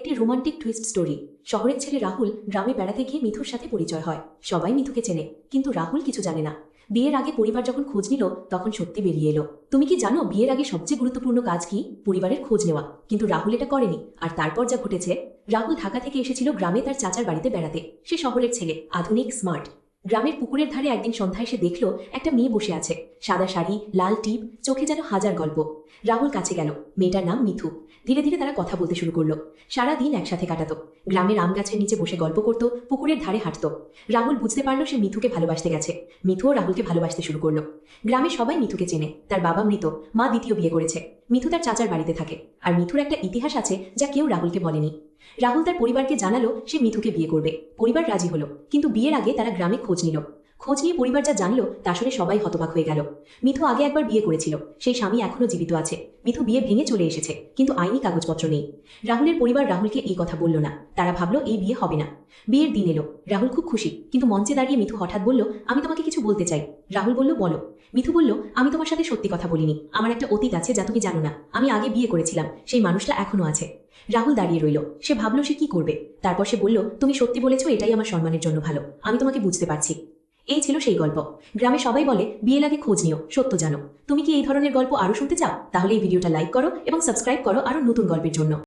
একটি romantic twist story. শহরের ছেলে রাহুল গ্রামে বেড়াতে গিয়ে মিথুর সাথে পরিচয় হয়। সবাই মিথুকে চেনে, কিন্তু রাহুল কিছু জানে না। বিয়ের আগে পরিবার যখন খোঁজ নিল, তখন সত্যি বেরিয়ে এলো। তুমি কি জানো বিয়ের আগে সবচেয়ে গুরুত্বপূর্ণ কাজ কি? পরিবারের খোঁজ নেওয়া। কিন্তু রাহুল এটা করেনি। আর তারপর যা ঘটেছে। রাহুল ঢাকা থেকে এসেছিল গ্রামে তার চাচার বাড়িতে বেড়াতে। সে শহরের ছেলে, আধুনিক, স্মার্ট। গ্রামের পুকুরের ধারে একদিন সন্ধ্যায় সে দেখল একটা মেয়ে বসে আছে, সাদা শাড়ি, লাল টিপ, চোখে যেন হাজার গল্প। রাহুল কাছে গেল। মেয়েটার নাম মিথু। ধীরে ধীরে তারা কথা বলতে শুরু করলো। সারা দিন একসাথে কাটাতো। গ্রামের আম গাছের নিচে বসে গল্প করত, পুকুরের ধারে হাঁটতো। রাহুল বুঝতে পারলো সে মিথুকে ভালোবাসতে গেছে। মিথুও রাহুলকে ভালোবাসতে শুরু করলো। গ্রামে সবাই মিথুকে চেনে। তার বাবা মৃত, মা দ্বিতীয় বিয়ে করেছে। মিথু তার চাচার বাড়িতে থাকে। আর মিথুর একটা ইতিহাস আছে যা কেউ রাহুলকে বলেনি। রাহুল তার পরিবারকে জানালো সে মিথুকে বিয়ে করবে। পরিবার রাজি হলো, কিন্তু বিয়ের আগে তারা গ্রামে খোঁজ নিল। খোঁজ নিয়ে পরিবার যা জানলো তা শুনে সবাই হতবাক হয়ে গেল। মিথু আগে একবার বিয়ে করেছিল, সেই স্বামী এখনো জীবিত আছে। মিথু বিয়ে ভেঙে চলে এসেছে, কিন্তু আইনি কাগজপত্র নেই। রাহুলের পরিবার রাহুলকে এই কথা বলল না। তারা ভাবলো এই বিয়ে হবে না। বিয়ের দিন এলো। রাহুল খুব খুশি, কিন্তু মঞ্চে দাঁড়িয়ে মিথু হঠাৎ বলল, আমি তোমাকে কিছু বলতে চাই। রাহুল বলল, বলো। মিথু বলল, আমি তোমার সাথে সত্যি কথা বলিনি। আমার একটা অতীত আছে যা তুমি জানো না। আমি আগে বিয়ে করেছিলাম, সেই মানুষটা এখনো আছে। রাহুল দাঁড়িয়ে রইল। সে ভাবলো সে কি করবে। তারপর সে বলল, তুমি সত্যি বলেছো, এটাই আমার সম্মানের জন্য ভালো। আমি তোমাকে বুঝতে পারছি। এই ছিল সেই গল্প। গ্রামে সবাই বলে বিয়ের আগে খোঁজ নিও, সত্য জানো। তুমি কি এই ধরনের গল্প আরো শুনতে চাও? তাহলে এই ভিডিওটা লাইক করো এবং সাবস্ক্রাইব করো আরো নতুন গল্পের জন্য।